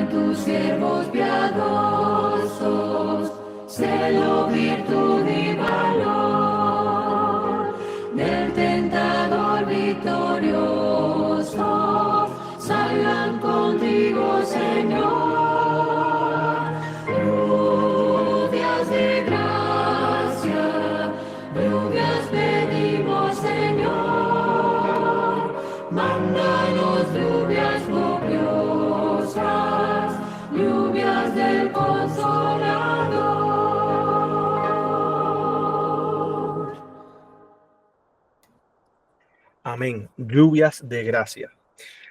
en tus siervos piadosos, celo, virtud y valor, del tentador victorioso, salgan contigo, Señor. Lluvias de gracia, lluvias pedimos, Señor. Mándanos lluvias copiosas, lluvias del Consolador. Amén. Lluvias de gracia.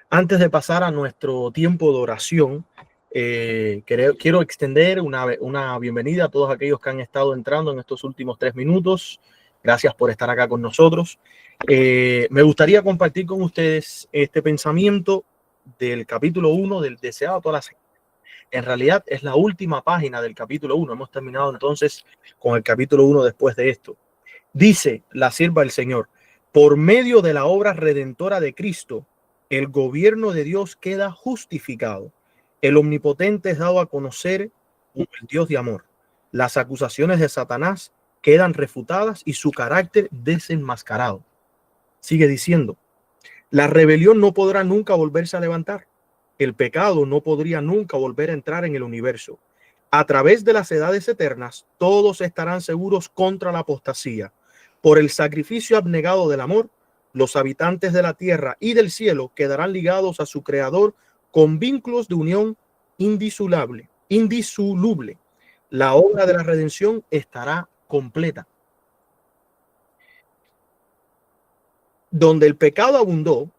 Antes de pasar a nuestro tiempo de oración, quiero extender una bienvenida a todos aquellos que han estado entrando en estos últimos 3 minutos. Gracias por estar acá con nosotros. Me gustaría compartir con ustedes este pensamiento del capítulo 1 del Deseado a todas las gentes. En realidad es la última página del capítulo 1. Hemos terminado entonces con el capítulo 1 después de esto. Dice la sierva del Señor: por medio de la obra redentora de Cristo, el gobierno de Dios queda justificado. El Omnipotente es dado a conocer como el Dios de amor. Las acusaciones de Satanás quedan refutadas y su carácter desenmascarado. Sigue diciendo: la rebelión no podrá nunca volverse a levantar. El pecado no podría nunca volver a entrar en el universo. A través de las edades eternas, todos estarán seguros contra la apostasía. Por el sacrificio abnegado del amor, los habitantes de la tierra y del cielo quedarán ligados a su Creador con vínculos de unión indisoluble. La obra de la redención estará completa. Donde el pecado abundó,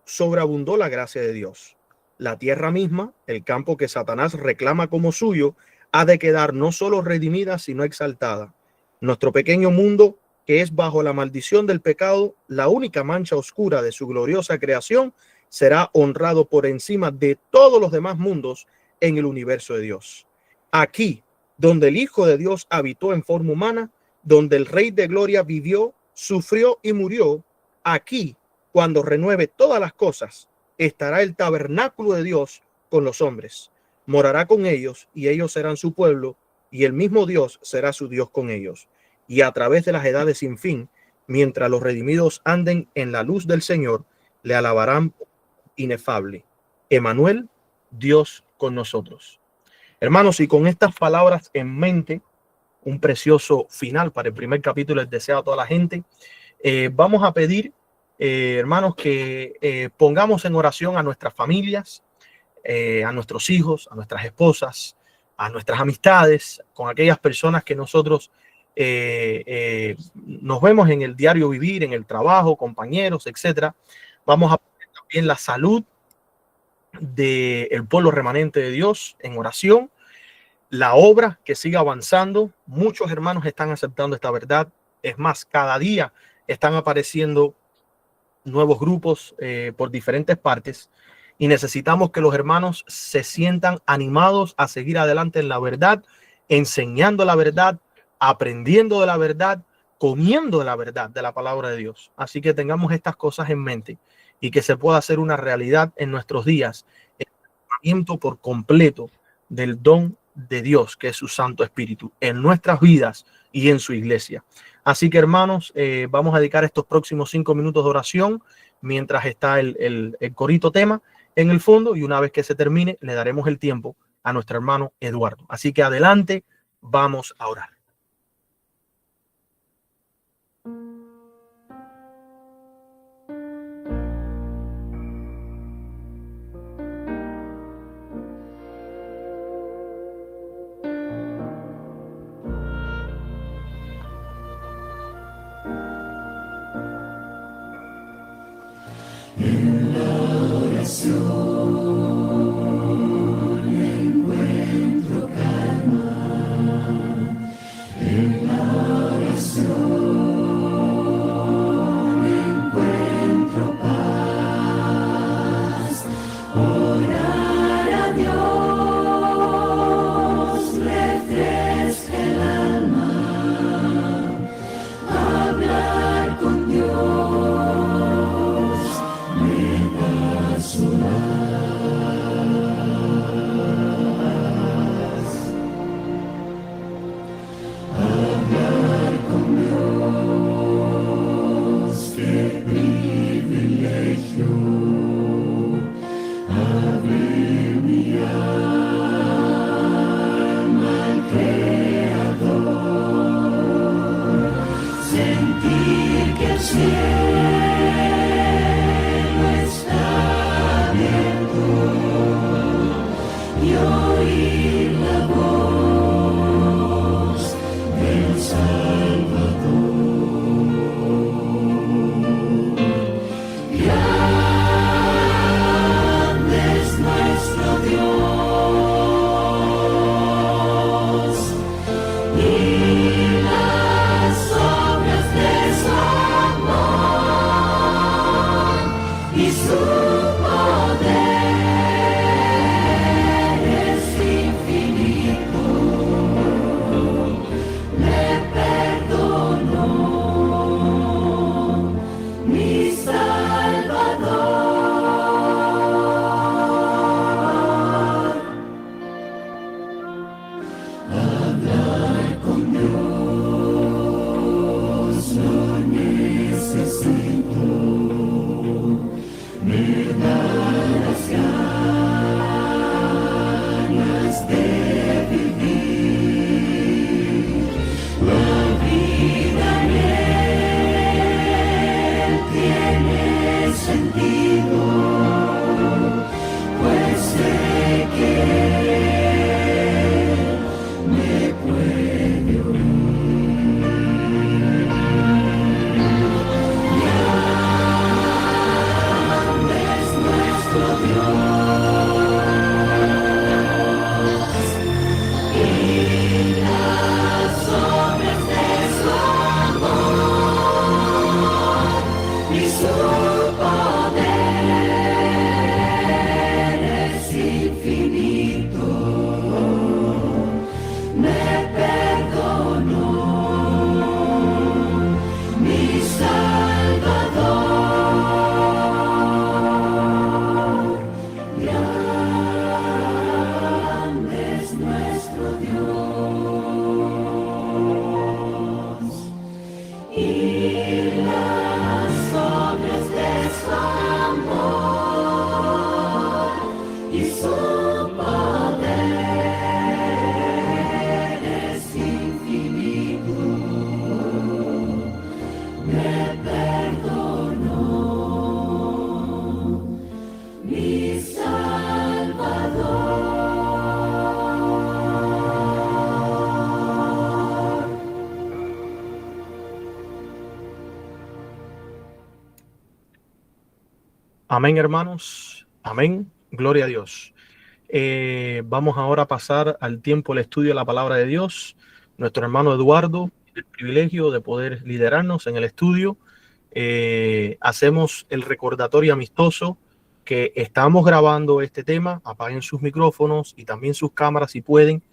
sobreabundó la gracia de Dios. La tierra misma, el campo que Satanás reclama como suyo, ha de quedar no solo redimida, sino exaltada. Nuestro pequeño mundo, que es bajo la maldición del pecado, la única mancha oscura de su gloriosa creación, será honrado por encima de todos los demás mundos en el universo de Dios. Aquí, donde el Hijo de Dios habitó en forma humana, donde el Rey de Gloria vivió, sufrió y murió, aquí, cuando renueve todas las cosas, estará el tabernáculo de Dios con los hombres. Morará con ellos y ellos serán su pueblo, y el mismo Dios será su Dios con ellos. Y a través de las edades sin fin, mientras los redimidos anden en la luz del Señor, le alabarán inefable. Emmanuel, Dios con nosotros. Hermanos, y con estas palabras en mente, un precioso final para el primer capítulo del Deseado a toda la gente, vamos a pedir, hermanos, que pongamos en oración a nuestras familias, a nuestros hijos, a nuestras esposas, a nuestras amistades, con aquellas personas que nosotros nos vemos en el diario vivir, en el trabajo, compañeros, etcétera. Vamos a poner también la salud del pueblo remanente de Dios en oración, la obra que siga avanzando. Muchos hermanos están aceptando esta verdad. Es más, cada día están apareciendo nuevos grupos por diferentes partes, y necesitamos que los hermanos se sientan animados a seguir adelante en la verdad, enseñando la verdad, aprendiendo de la verdad, comiendo de la verdad de la palabra de Dios. Así que tengamos estas cosas en mente y que se pueda hacer una realidad en nuestros días, el cumplimiento por completo del don de Dios, que es su Santo Espíritu, en nuestras vidas y en su iglesia. Así que, hermanos, vamos a dedicar estos próximos 5 minutos de oración mientras está el corito tema en el fondo, y una vez que se termine le daremos el tiempo a nuestro hermano Eduardo. Así que adelante, vamos a orar. En la oración encuentro calma, oír la voz del Salvador. Grande es nuestro Dios y las obras de su amor y su poder es infinito. Me perdonó mi Salvador. Hablar con Dios lo necesito. Me da las ganas de vivir la vida en él tiene sentido, pues sé que me puede oír. Grande es nuestro Dios y las obras de su amor y su poder es infinito. Me perdonó mi Salvador. Grande es nuestro Dios y las obras de su amor y su poder es infinito. Me perdonó mi Salvador. Amén, hermanos. Amén. Gloria a Dios. Vamos ahora a pasar al tiempo del estudio de la palabra de Dios. Nuestro hermano Eduardo tiene el privilegio de poder liderarnos en el estudio. Hacemos el recordatorio amistoso que estamos grabando este tema. Apaguen sus micrófonos y también sus cámaras si pueden.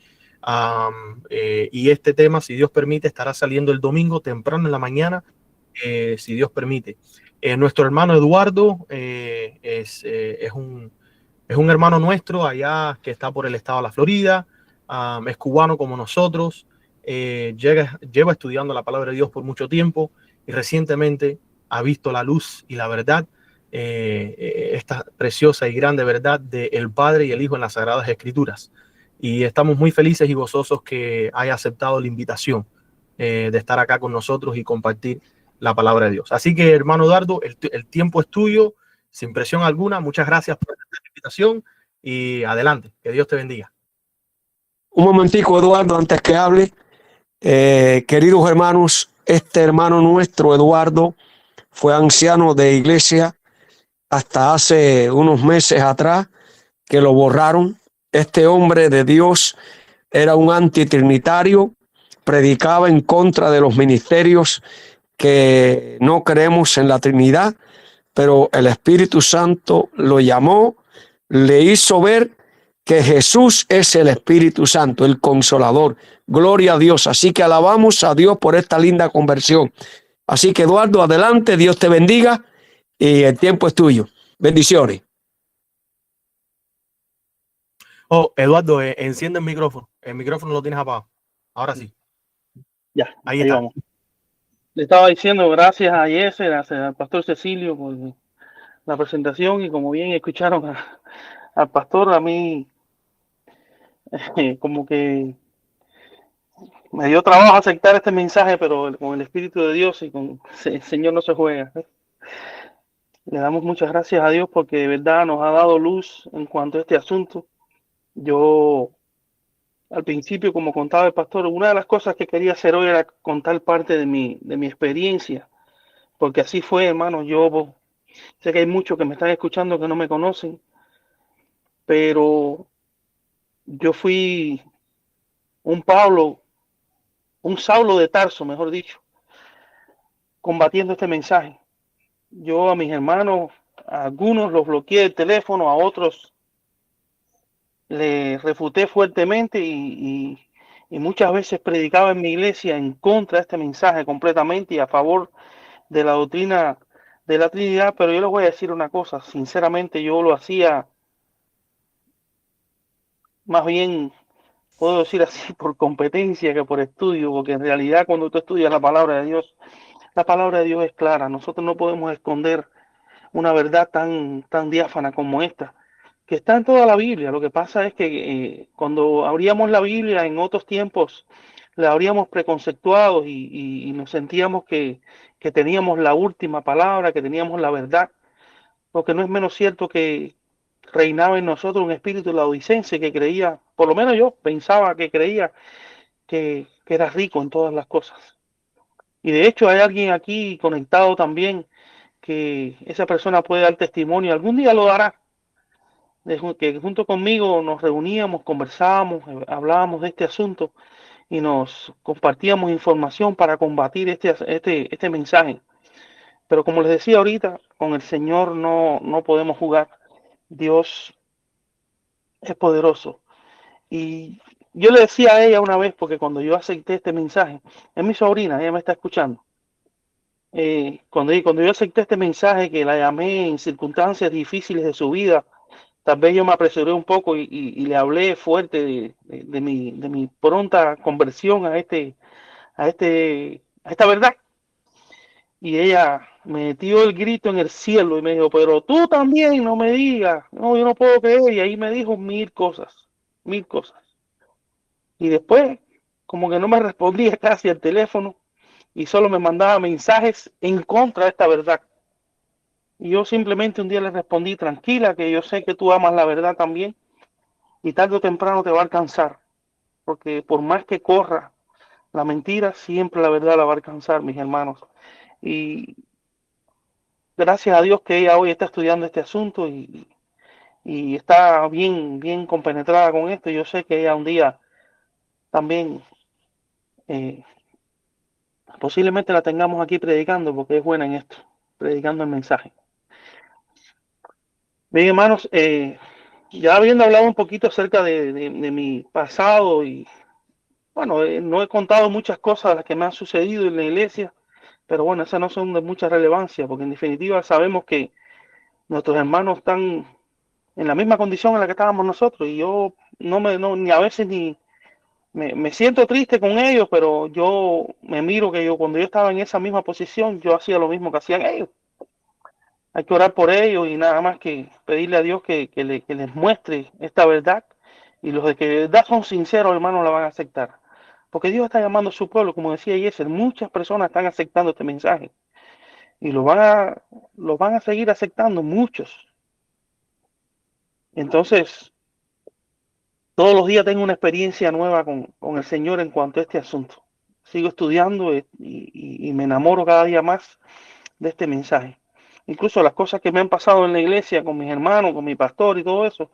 Y este tema, si Dios permite, estará saliendo el domingo temprano en la mañana, si Dios permite. Nuestro hermano Eduardo es un hermano nuestro allá que está por el estado de la Florida. Es cubano como nosotros. Lleva estudiando la palabra de Dios por mucho tiempo y recientemente ha visto la luz y la verdad, esta preciosa y grande verdad del Padre y el Hijo en las Sagradas Escrituras. Y estamos muy felices y gozosos que haya aceptado la invitación de estar acá con nosotros y compartir la palabra de Dios. Así que, hermano Eduardo, el tiempo es tuyo, sin presión alguna. Muchas gracias por la invitación y adelante. Que Dios te bendiga. Un momentico, Eduardo, antes que hable. Queridos hermanos, este hermano nuestro, Eduardo, fue anciano de iglesia hasta hace unos meses atrás, que lo borraron. Este hombre de Dios era un antitrinitario, predicaba en contra de los ministerios que no creemos en la Trinidad, pero el Espíritu Santo lo llamó, le hizo ver que Jesús es el Espíritu Santo, el Consolador. Gloria a Dios. Así que alabamos a Dios por esta linda conversión. Así que, Eduardo, adelante, Dios te bendiga y el tiempo es tuyo. Bendiciones. Oh, Eduardo, enciende el micrófono. El micrófono lo tienes apagado. Ahora sí. Ya, Ahí está. vamos. Le estaba diciendo gracias a Yeser, al pastor Cecilio por la presentación, y como bien escucharon al pastor, a mí como que me dio trabajo aceptar este mensaje, pero con el Espíritu de Dios y con el Señor no se juega. Le damos muchas gracias a Dios porque de verdad nos ha dado luz en cuanto a este asunto. Yo, al principio, como contaba el pastor, una de las cosas que quería hacer hoy era contar parte de mi experiencia, porque así fue, hermano. Yo sé que hay muchos que me están escuchando que no me conocen, pero yo fui un Pablo, un Saulo de Tarso, mejor dicho, combatiendo este mensaje. Yo a mis hermanos, a algunos los bloqueé el teléfono, a otros les refuté fuertemente y muchas veces predicaba en mi iglesia en contra de este mensaje completamente y a favor de la doctrina de la Trinidad, pero yo les voy a decir una cosa, sinceramente yo lo hacía más bien, puedo decir así, por competencia que por estudio, porque en realidad cuando tú estudias la palabra de Dios es clara, nosotros no podemos esconder una verdad tan diáfana como esta, que está en toda la Biblia. Lo que pasa es que cuando abríamos la Biblia en otros tiempos, la habríamos preconceptuado y nos sentíamos que teníamos la última palabra, que teníamos la verdad, porque no es menos cierto que reinaba en nosotros un espíritu laodicense que creía, por lo menos yo pensaba que creía que era rico en todas las cosas. Y de hecho hay alguien aquí conectado también que esa persona puede dar testimonio, algún día lo dará, que junto conmigo nos reuníamos, conversábamos, hablábamos de este asunto y nos compartíamos información para combatir este mensaje. Pero como les decía ahorita, con el Señor no podemos jugar. Dios es poderoso. Y yo le decía a ella una vez, porque cuando yo acepté este mensaje, es mi sobrina, ella me está escuchando. Cuando yo acepté este mensaje, que la llamé en circunstancias difíciles de su vida, tal vez yo me apresuré un poco y le hablé fuerte de mi pronta conversión a esta verdad. Y ella me dio el grito en el cielo y me dijo, pero tú también no me digas, no, yo no puedo creer. Y ahí me dijo mil cosas, mil cosas. Y después, como que no me respondía casi al teléfono y solo me mandaba mensajes en contra de esta verdad. Y yo simplemente un día le respondí, tranquila, que yo sé que tú amas la verdad también y tarde o temprano te va a alcanzar, porque por más que corra la mentira, siempre la verdad la va a alcanzar, mis hermanos. Y gracias a Dios que ella hoy está estudiando este asunto y está bien compenetrada con esto. Yo sé que ella un día también eh, posiblemente la tengamos aquí predicando, porque es buena en esto, predicando el mensaje. Bien, hermanos, ya habiendo hablado un poquito acerca de mi pasado y bueno, no he contado muchas cosas las que me han sucedido en la iglesia, pero bueno, esas no son de mucha relevancia, porque en definitiva sabemos que nuestros hermanos están en la misma condición en la que estábamos nosotros, y yo ni a veces ni me siento triste con ellos, pero yo me miro que yo cuando yo estaba en esa misma posición, yo hacía lo mismo que hacían ellos. Hay que orar por ellos y nada más que pedirle a Dios que les muestre esta verdad, y los de que de verdad son sinceros, hermanos, la van a aceptar. Porque Dios está llamando a su pueblo, como decía Yesel, muchas personas están aceptando este mensaje y lo van a seguir aceptando, muchos. Entonces, todos los días tengo una experiencia nueva con el Señor en cuanto a este asunto. Sigo estudiando y me enamoro cada día más de este mensaje. Incluso las cosas que me han pasado en la iglesia con mis hermanos, con mi pastor y todo eso,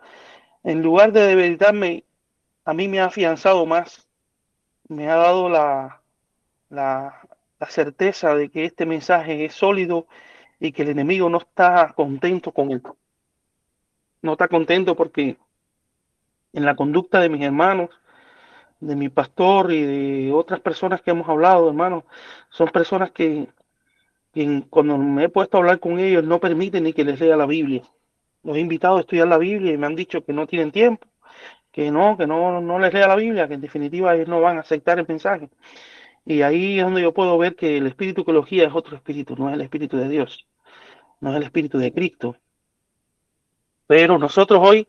en lugar de debilitarme, a mí me ha afianzado más, me ha dado la, la certeza de que este mensaje es sólido y que el enemigo no está contento con él. No está contento porque en la conducta de mis hermanos, de mi pastor y de otras personas que hemos hablado, hermanos, son personas que cuando me he puesto a hablar con ellos no permiten ni que les lea la Biblia. Los he invitado a estudiar la Biblia y me han dicho que no tienen tiempo, no les lea la Biblia, que en definitiva ellos no van a aceptar el mensaje. Y ahí es donde yo puedo ver que el espíritu que ecología es otro espíritu, no es el espíritu de Dios, no es el espíritu de Cristo. Pero nosotros hoy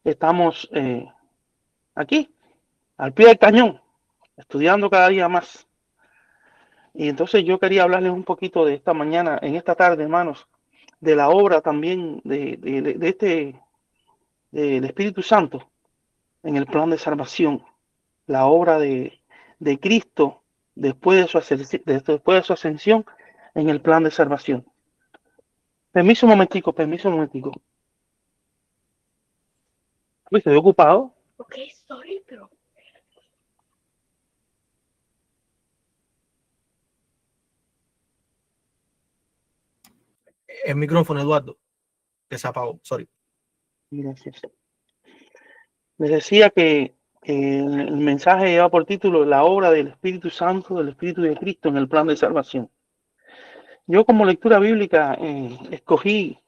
estamos aquí, al pie del cañón, estudiando cada día más. Y entonces yo quería hablarles un poquito de esta mañana, en esta tarde, hermanos, de la obra también del Espíritu Santo en el plan de salvación, la obra de Cristo después de su ascensión en el plan de salvación. Permiso un momentico. Uy, estoy ocupado. Ok, sorry, pero El micrófono, Eduardo, que se apagó, sorry. Gracias. Les decía que el mensaje lleva por título la obra del Espíritu Santo, del Espíritu de Cristo en el plan de salvación. Yo como lectura bíblica escogí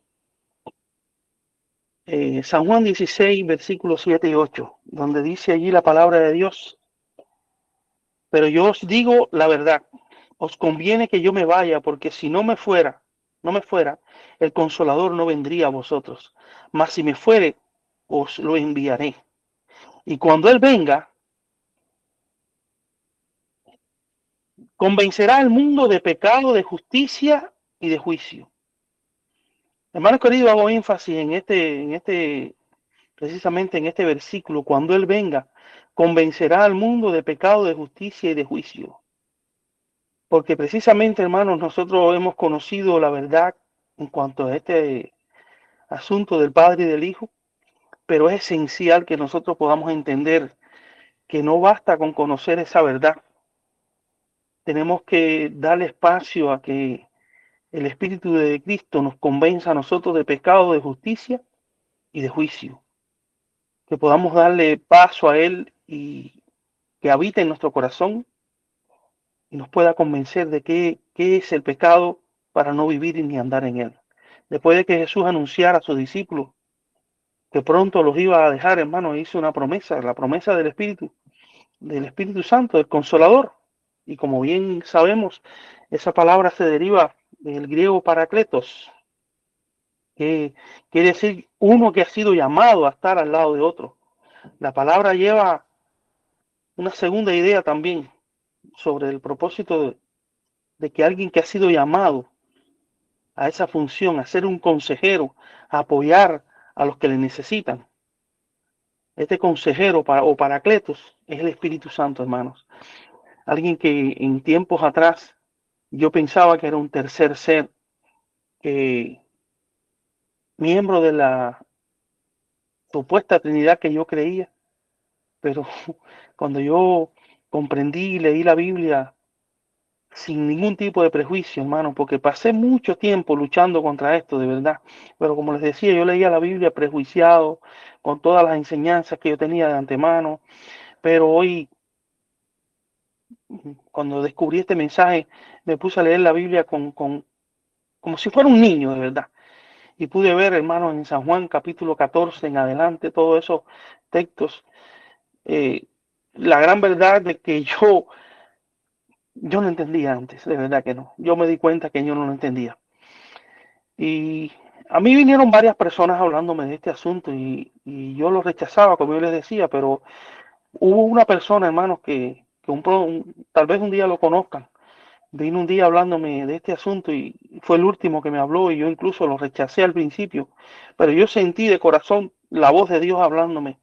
San Juan 16, versículos 7 y 8, donde dice allí la palabra de Dios: pero yo os digo la verdad, os conviene que yo me vaya, porque si no me fuera, el Consolador no vendría a vosotros, mas si me fuere, os lo enviaré. Y cuando Él venga, convencerá al mundo de pecado, de justicia y de juicio. Hermanos queridos, hago énfasis precisamente en este versículo: cuando Él venga, convencerá al mundo de pecado, de justicia y de juicio. Porque precisamente, hermanos, nosotros hemos conocido la verdad en cuanto a este asunto del Padre y del Hijo, pero es esencial que nosotros podamos entender que no basta con conocer esa verdad. Tenemos que darle espacio a que el Espíritu de Cristo nos convenza a nosotros de pecado, de justicia y de juicio. Que podamos darle paso a Él y que habite en nuestro corazón y nos pueda convencer de qué es el pecado para no vivir ni andar en él. Después de que Jesús anunciara a sus discípulos que pronto los iba a dejar, hermano, hizo una promesa, la promesa del Espíritu Santo, del Consolador. Y como bien sabemos, esa palabra se deriva del griego parakletos, que quiere decir uno que ha sido llamado a estar al lado de otro. La palabra lleva una segunda idea también sobre el propósito de que alguien que ha sido llamado a esa función, a ser un consejero, a apoyar a los que le necesitan. Este consejero o paracletos es el Espíritu Santo, hermanos. Alguien que en tiempos atrás yo pensaba que era un tercer ser, que miembro de la supuesta Trinidad que yo creía, pero cuando yo comprendí y leí la Biblia sin ningún tipo de prejuicio, hermano, porque pasé mucho tiempo luchando contra esto, de verdad. Pero como les decía, yo leía la Biblia prejuiciado, con todas las enseñanzas que yo tenía de antemano, pero hoy, cuando descubrí este mensaje, me puse a leer la Biblia como si fuera un niño, de verdad. Y pude ver, hermano, en San Juan capítulo 14 en adelante, todos esos textos, la gran verdad de que yo no entendía antes, de verdad que no. Yo me di cuenta que yo no lo entendía. Y a mí vinieron varias personas hablándome de este asunto y yo lo rechazaba, como yo les decía, pero hubo una persona, hermanos, tal vez un día lo conozcan. Vino un día hablándome de este asunto y fue el último que me habló y yo incluso lo rechacé al principio, pero yo sentí de corazón la voz de Dios hablándome.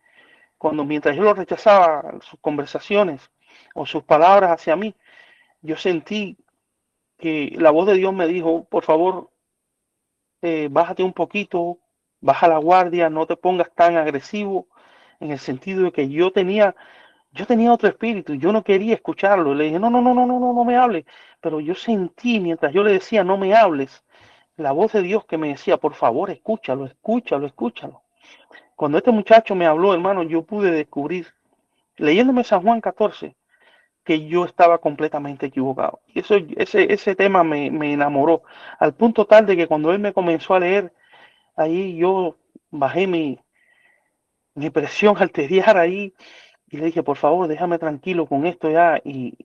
Mientras yo lo rechazaba, sus conversaciones o sus palabras hacia mí, yo sentí que la voz de Dios me dijo: por favor, bájate un poquito, baja la guardia, no te pongas tan agresivo, en el sentido de que yo tenía otro espíritu, yo no quería escucharlo. Le dije: no me hables. Pero yo sentí, mientras yo le decía no me hables, la voz de Dios que me decía: por favor, escúchalo. Cuando este muchacho me habló, hermano, yo pude descubrir, leyéndome San Juan 14, que yo estaba completamente equivocado. Y ese tema me enamoró, al punto tal de que cuando él me comenzó a leer, ahí yo bajé mi presión arterial ahí y le dije: por favor, déjame tranquilo con esto ya y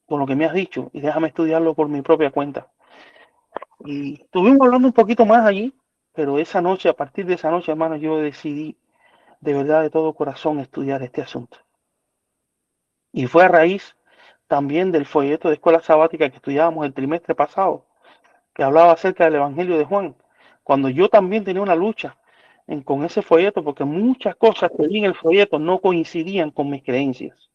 con lo que me has dicho y déjame estudiarlo por mi propia cuenta. Y estuvimos hablando un poquito más allí, pero esa noche, a partir de esa noche, hermano, yo decidí de verdad, de todo corazón, estudiar este asunto. Y fue a raíz también del folleto de escuela sabática que estudiábamos el trimestre pasado, que hablaba acerca del Evangelio de Juan, cuando yo también tenía una lucha con ese folleto, porque muchas cosas que vi en el folleto no coincidían con mis creencias.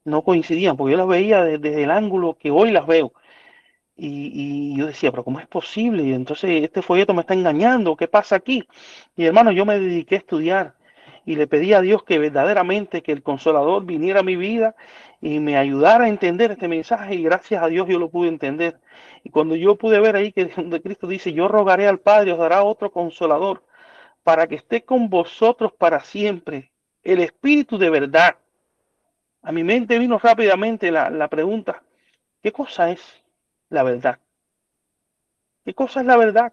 No coincidían, porque yo las veía desde el ángulo que hoy las veo. Y yo decía, pero ¿cómo es posible? Y entonces este folleto me está engañando, ¿qué pasa aquí? Y hermano, yo me dediqué a estudiar y le pedí a Dios que verdaderamente que el Consolador viniera a mi vida y me ayudara a entender este mensaje, y gracias a Dios yo lo pude entender. Y cuando yo pude ver ahí que donde Cristo dice, yo rogaré al Padre, os dará otro Consolador para que esté con vosotros para siempre, el Espíritu de verdad. A mi mente vino rápidamente la pregunta, ¿qué cosa es la verdad? ¿Qué cosa es la verdad?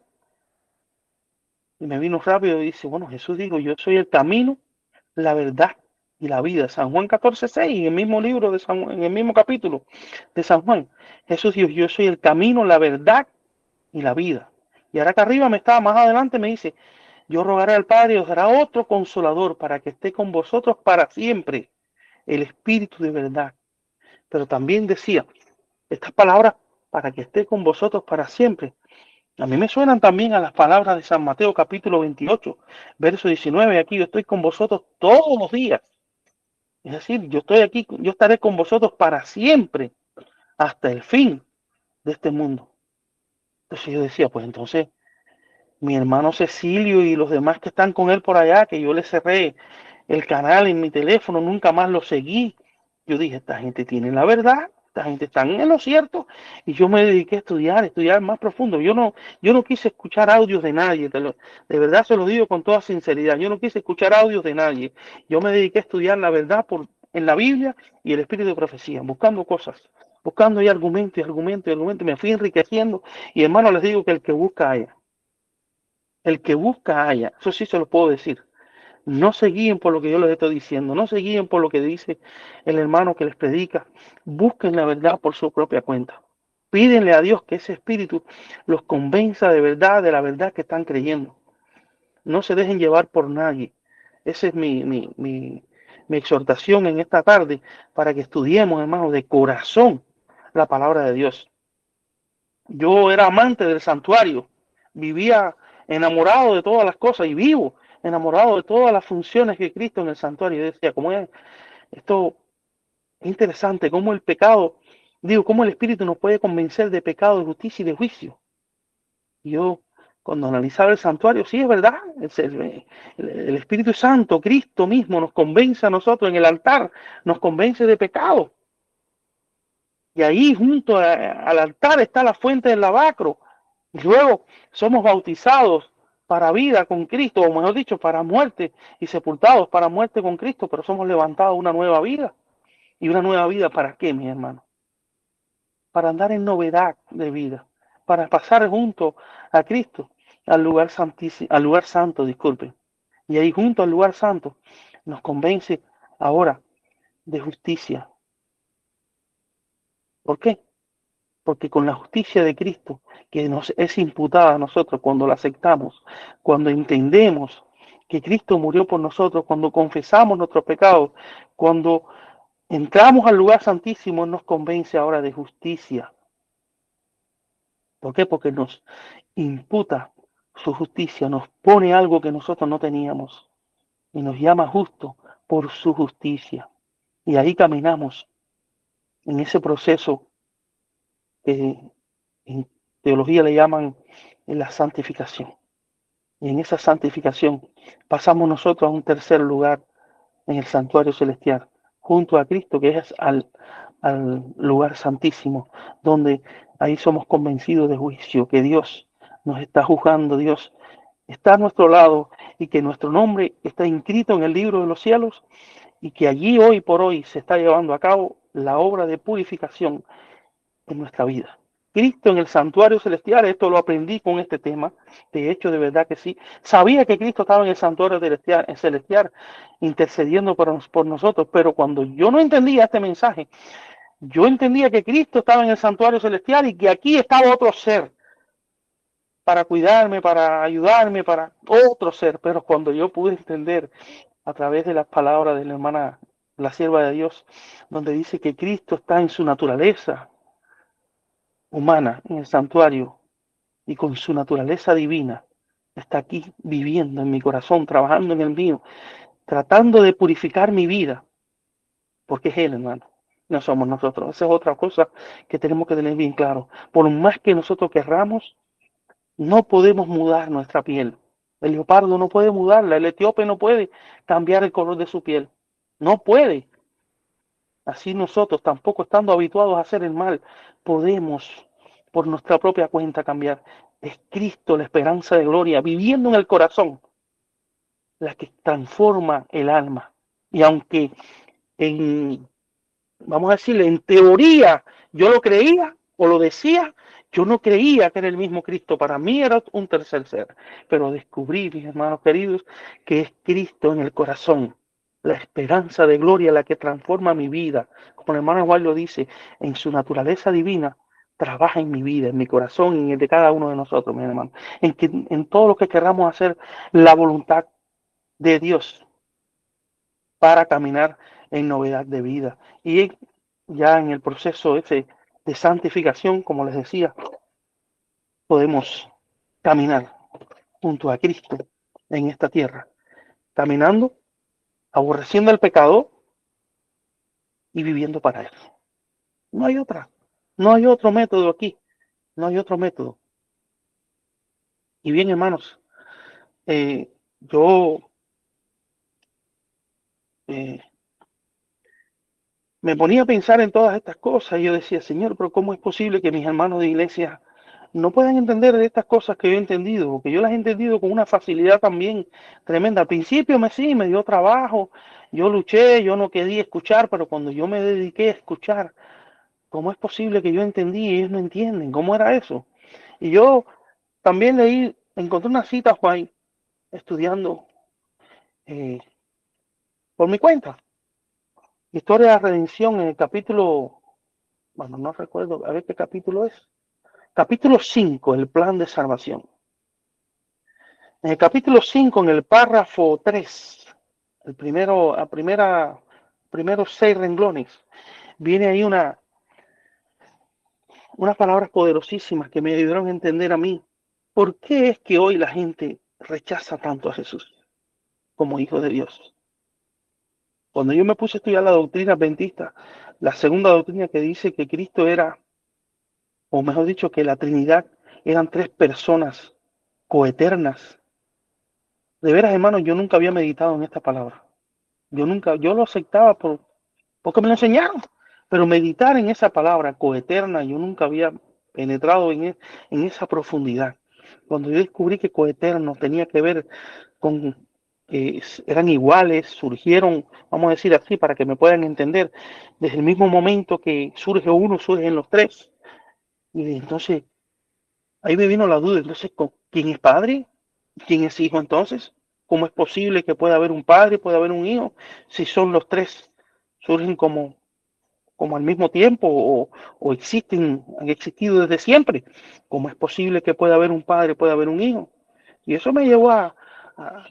Y me vino rápido y dice, bueno, Jesús dijo, yo soy el camino, la verdad y la vida. San Juan 14:6, en el mismo libro de San Juan, en el mismo capítulo de San Juan. Jesús dijo, yo soy el camino, la verdad y la vida. Y ahora acá arriba más adelante me dice, yo rogaré al Padre y os dará otro consolador para que esté con vosotros para siempre, el Espíritu de verdad. Pero también decía, estas palabras, para que esté con vosotros para siempre, a mí me suenan también a las palabras de San Mateo capítulo 28, verso 19. Aquí yo estoy con vosotros todos los días. Es decir, yo estoy aquí, yo estaré con vosotros para siempre, hasta el fin de este mundo. Entonces yo decía, pues entonces mi hermano Cecilio y los demás que están con él por allá, que yo le cerré el canal en mi teléfono, nunca más lo seguí. Yo dije, esta gente tiene la verdad, esta gente está en lo cierto, y yo me dediqué a estudiar más profundo. Yo no quise escuchar audios de nadie, de verdad se lo digo con toda sinceridad, yo no quise escuchar audios de nadie. Yo me dediqué a estudiar la verdad en la Biblia y el espíritu de profecía, buscando cosas, buscando ahí argumentos y argumentos y argumentos, me fui enriqueciendo, y hermano, les digo que el que busca haya. El que busca haya, eso sí se lo puedo decir. No se guíen por lo que yo les estoy diciendo, no se guíen por lo que dice el hermano que les predica. Busquen la verdad por su propia cuenta. Pídenle a Dios que ese espíritu los convenza de verdad, de la verdad que están creyendo. No se dejen llevar por nadie. Esa es mi exhortación en esta tarde, para que estudiemos, hermanos, de corazón la palabra de Dios. Yo era amante del santuario, vivía enamorado de todas las cosas y vivo enamorado de todas las funciones que Cristo en el santuario. Yo decía, ¿cómo es esto? Es interesante, cómo el pecado, cómo el Espíritu nos puede convencer de pecado, de justicia y de juicio. Y yo, cuando analizaba el santuario, sí, es verdad, el Espíritu Santo, Cristo mismo, nos convence a nosotros en el altar, nos convence de pecado. Y ahí junto al altar está la fuente del lavacro. Y luego somos bautizados para vida con Cristo, o mejor dicho, para muerte, y sepultados para muerte con Cristo, pero somos levantados a una nueva vida. ¿Y una nueva vida para qué, mi hermano? Para andar en novedad de vida, para pasar junto a Cristo al lugar santísimo, al lugar santo, disculpen. Y ahí junto al lugar santo nos convence ahora de justicia. ¿Por qué? Porque con la justicia de Cristo, que nos es imputada a nosotros cuando la aceptamos, cuando entendemos que Cristo murió por nosotros, cuando confesamos nuestros pecados, cuando entramos al lugar santísimo, nos convence ahora de justicia. ¿Por qué? Porque nos imputa su justicia, nos pone algo que nosotros no teníamos y nos llama justo por su justicia. Y ahí caminamos en ese proceso que en teología le llaman la santificación. Y en esa santificación pasamos nosotros a un tercer lugar en el santuario celestial, junto a Cristo, que es al lugar santísimo, donde ahí somos convencidos de juicio, que Dios nos está juzgando, Dios está a nuestro lado y que nuestro nombre está inscrito en el libro de los cielos, y que allí hoy por hoy se está llevando a cabo la obra de purificación en nuestra vida. Cristo en el santuario celestial, esto lo aprendí con este tema, de hecho, de verdad que sí. Sabía que Cristo estaba en el santuario celestial intercediendo por nosotros, pero cuando yo no entendía este mensaje, yo entendía que Cristo estaba en el santuario celestial y que aquí estaba otro ser para cuidarme, para ayudarme, para otro ser. Pero cuando yo pude entender a través de las palabras de la hermana, la sierva de Dios, donde dice que Cristo está en su naturaleza humana, en el santuario, y con su naturaleza divina, está aquí viviendo en mi corazón, trabajando en el mío, tratando de purificar mi vida, porque es Él, hermano. No somos nosotros. Esa es otra cosa que tenemos que tener bien claro. Por más que nosotros querramos, no podemos mudar nuestra piel. El leopardo no puede mudarla, el etíope no puede cambiar el color de su piel. No puede. Así nosotros, tampoco estando habituados a hacer el mal, podemos por nuestra propia cuenta cambiar. Es Cristo la esperanza de gloria, viviendo en el corazón, la que transforma el alma. Y aunque en, vamos a decirle, en teoría yo lo creía o lo decía, yo no creía que era el mismo Cristo. Para mí era un tercer ser. Pero descubrí, mis hermanos queridos, que es Cristo en el corazón, la esperanza de gloria, la que transforma mi vida. Como el hermano Juan lo dice, en su naturaleza divina, trabaja en mi vida, en mi corazón y en el de cada uno de nosotros, mis hermanos. En todo lo que queramos hacer la voluntad de Dios para caminar en novedad de vida. Y ya en el proceso ese de santificación, como les decía, podemos caminar junto a Cristo en esta tierra, caminando, aborreciendo al pecador y viviendo para Él. No hay otra, no hay otro método aquí, no hay otro método. Y bien, hermanos, yo eh, me ponía a pensar en todas estas cosas y yo decía, Señor, pero ¿cómo es posible que mis hermanos de iglesia no puedan entender de estas cosas que yo he entendido? Porque yo las he entendido con una facilidad también tremenda. Al principio me dio trabajo, yo luché, yo no quería escuchar, pero cuando yo me dediqué a escuchar, ¿cómo es posible que yo entendí y ellos no entienden? ¿Cómo era eso? Y yo también encontré una cita, Juan, estudiando eh, por mi cuenta. Historia de la redención en el capítulo, bueno, no recuerdo, a ver qué capítulo es. Capítulo 5, el plan de salvación. En el capítulo 5, en el párrafo 3, primeros 6 renglones, viene ahí unas palabras poderosísimas que me ayudaron a entender a mí por qué es que hoy la gente rechaza tanto a Jesús como hijo de Dios. Cuando yo me puse a estudiar la doctrina adventista, la segunda doctrina que dice que Cristo era, o mejor dicho, que la Trinidad eran 3 personas coeternas. De veras, hermano, yo nunca había meditado en esta palabra. Yo lo aceptaba porque me lo enseñaron. Pero meditar en esa palabra coeterna, yo nunca había penetrado en esa profundidad. Cuando yo descubrí que coeterno tenía que ver con que eran iguales, surgieron, vamos a decir así, para que me puedan entender, desde el mismo momento que surge uno, surgen los 3. Y entonces, ahí me vino la duda, entonces, ¿quién es padre? ¿Quién es hijo entonces? ¿Cómo es posible que pueda haber un padre, pueda haber un hijo, si son los 3, surgen como al mismo tiempo o han existido desde siempre? ¿Cómo es posible que pueda haber un padre, pueda haber un hijo? Y eso me llevó a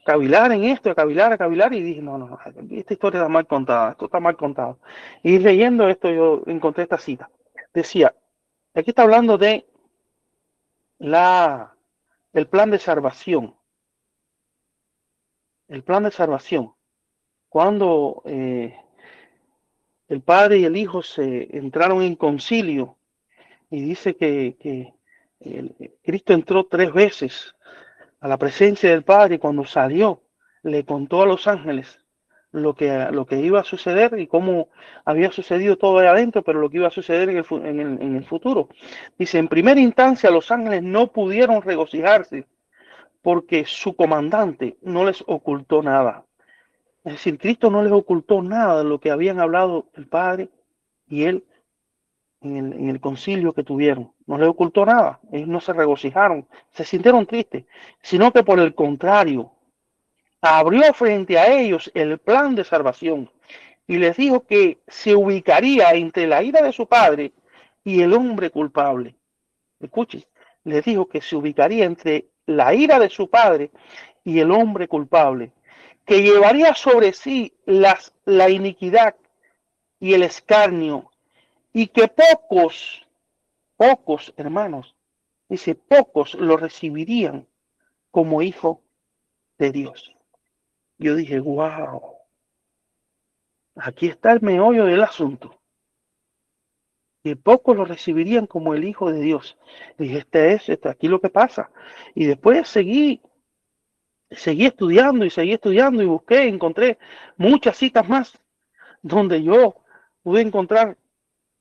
cavilar en esto, a cavilar, y dije, no, esta historia está mal contada, esto está mal contado. Y leyendo esto yo encontré esta cita. Decía, aquí está hablando de el plan de salvación. El plan de salvación. Cuando el Padre y el Hijo se entraron en concilio, y dice que Cristo entró 3 veces a la presencia del Padre, y cuando salió le contó a los ángeles lo que iba a suceder y cómo había sucedido todo ahí adentro, pero lo que iba a suceder en el futuro. Dice, en primera instancia los ángeles no pudieron regocijarse porque su comandante no les ocultó nada. Es decir, Cristo no les ocultó nada de lo que habían hablado el Padre y Él en el concilio que tuvieron. No les ocultó nada. Ellos no se regocijaron, se sintieron tristes, sino que por el contrario, abrió frente a ellos el plan de salvación y les dijo que se ubicaría entre la ira de su Padre y el hombre culpable. Escuchen, les dijo que se ubicaría entre la ira de su Padre y el hombre culpable, que llevaría sobre sí la iniquidad y el escarnio, y que pocos hermanos, dice, pocos lo recibirían como hijo de Dios. Yo dije, wow, aquí está el meollo del asunto. Que pocos lo recibirían como el hijo de Dios. Dije, aquí lo que pasa. Y después seguí estudiando y busqué, encontré muchas citas más donde yo pude encontrar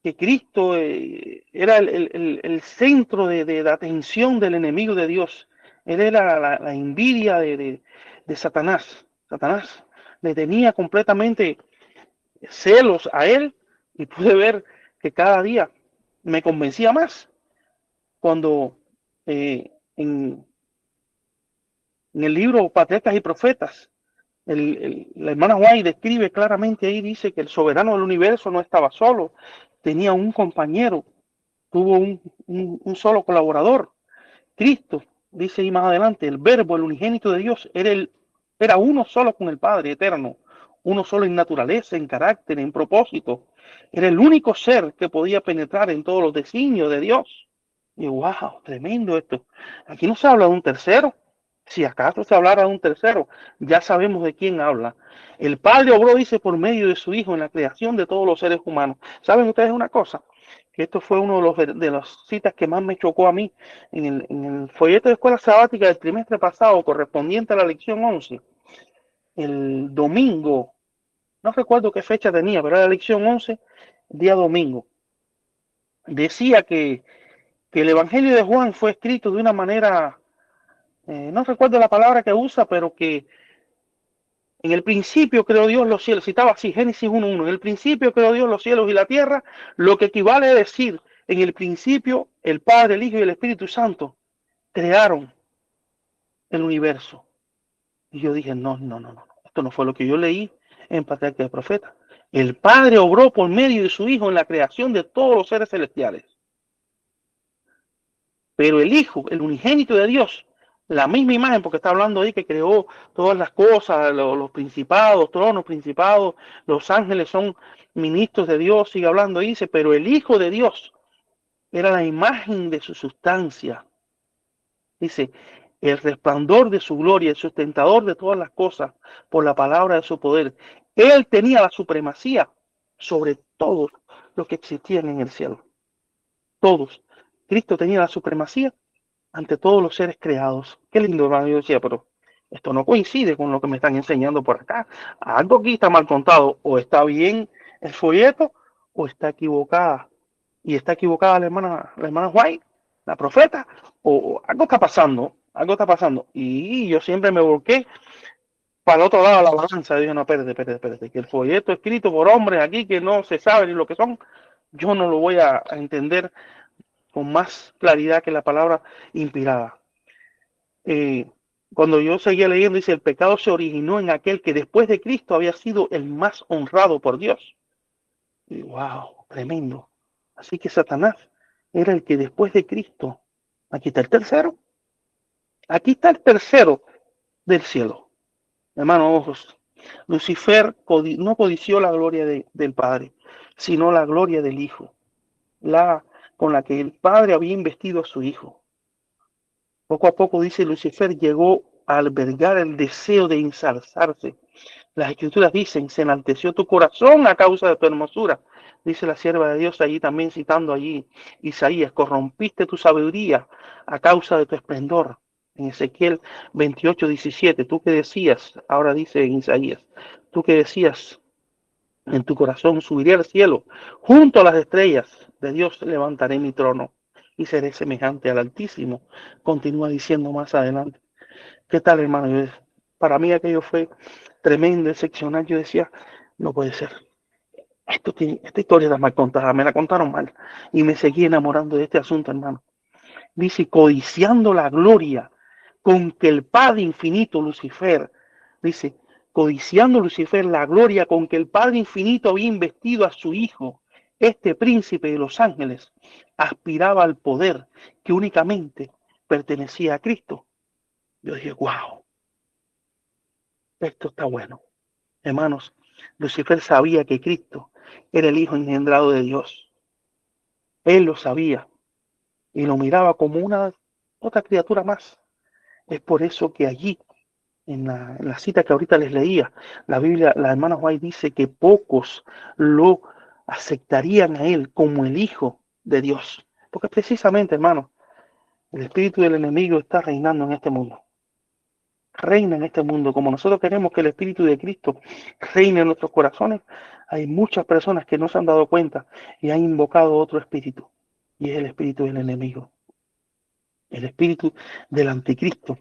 que Cristo era el centro de atención del enemigo de Dios. Él era la envidia de Satanás. Satanás le tenía completamente celos a él y pude ver que cada día me convencía más cuando en el libro Patriarcas y Profetas, la hermana White describe claramente ahí, dice que el soberano del universo no estaba solo, tenía un compañero, tuvo un solo colaborador, Cristo, dice ahí más adelante, el verbo, el unigénito de Dios, era uno solo con el Padre eterno, uno solo en naturaleza, en carácter, en propósito, era el único ser que podía penetrar en todos los designios de Dios. Y wow, tremendo esto. Aquí no se habla de un tercero. Si acaso se hablara de un tercero, ya sabemos de quién habla. El Padre obró, dice, por medio de su Hijo en la creación de todos los seres humanos. ¿Saben ustedes una cosa? Que esto fue uno de las citas que más me chocó a mí en el folleto de escuela sabática del trimestre pasado, correspondiente a la lección 11. El domingo, no recuerdo qué fecha tenía, pero era la lección 11, día domingo. Decía que el Evangelio de Juan fue escrito de una manera, no recuerdo la palabra que usa, pero que en el principio creó Dios los cielos, citaba así Génesis 1:1, en el principio creó Dios los cielos y la tierra, lo que equivale a decir, en el principio el Padre, el Hijo y el Espíritu Santo crearon el universo. Y yo dije, no, esto no fue lo que yo leí en Patriarcas de Profetas. El Padre obró por medio de su Hijo en la creación de todos los seres celestiales. Pero el Hijo, el unigénito de Dios, la misma imagen, porque está hablando ahí que creó todas las cosas, los principados, tronos, principados, los ángeles son ministros de Dios, sigue hablando ahí, dice, pero el Hijo de Dios era la imagen de su sustancia. Dice, el resplandor de su gloria, el sustentador de todas las cosas por la palabra de su poder. Él tenía la supremacía sobre todos los que existían en el cielo. Todos. Cristo tenía la supremacía ante todos los seres creados. Qué lindo, hermano. Yo decía, pero esto no coincide con lo que me están enseñando por acá. Algo aquí está mal contado. O está bien el folleto o está equivocada. Y está equivocada la hermana White, la profeta, o algo está pasando. Algo está pasando. Y yo siempre me volqué para el otro lado de la balanza. Dije, no, espérate, que el folleto escrito por hombres aquí que no se sabe ni lo que son, yo no lo voy a entender con más claridad que la palabra inspirada. Cuando yo seguía leyendo, dice, el pecado se originó en aquel que después de Cristo había sido el más honrado por Dios. Y wow, tremendo. Así que Satanás era el que después de Cristo, aquí está el tercero, aquí está el tercero del cielo. Hermanos, Lucifer no codició la gloria del Padre, sino la gloria del Hijo, con la que el Padre había investido a su Hijo. Poco a poco, dice, Lucifer llegó a albergar el deseo de ensalzarse. Las escrituras dicen, se enalteció tu corazón a causa de tu hermosura. Dice la sierva de Dios allí también citando allí Isaías, corrompiste tu sabiduría a causa de tu esplendor. En Ezequiel 28:17, tú que decías, ahora dice en Isaías, tú que decías en tu corazón, subiré al cielo, junto a las estrellas de Dios levantaré mi trono y seré semejante al Altísimo. Continúa diciendo más adelante. ¿Qué tal, hermano? Para mí aquello fue tremendo, excepcional. Yo decía, no puede ser. Esta historia está mal contada, me la contaron mal. Y me seguí enamorando de este asunto, hermano. Dice, codiciando la gloria con que el Padre infinito, Lucifer, dice, codiciando Lucifer la gloria con que el Padre infinito había investido a su Hijo, este príncipe de los ángeles, aspiraba al poder que únicamente pertenecía a Cristo. Yo dije, wow, esto está bueno. Hermanos, Lucifer sabía que Cristo era el Hijo engendrado de Dios. Él lo sabía y lo miraba como una otra criatura más. Es por eso que allí, en la cita que ahorita les leía, la Biblia, la hermana White dice que pocos lo aceptarían a él como el Hijo de Dios. Porque precisamente, hermano, el espíritu del enemigo está reinando en este mundo. Reina en este mundo. Como nosotros queremos que el espíritu de Cristo reine en nuestros corazones, hay muchas personas que no se han dado cuenta y han invocado otro espíritu. Y es el espíritu del enemigo. El espíritu del anticristo.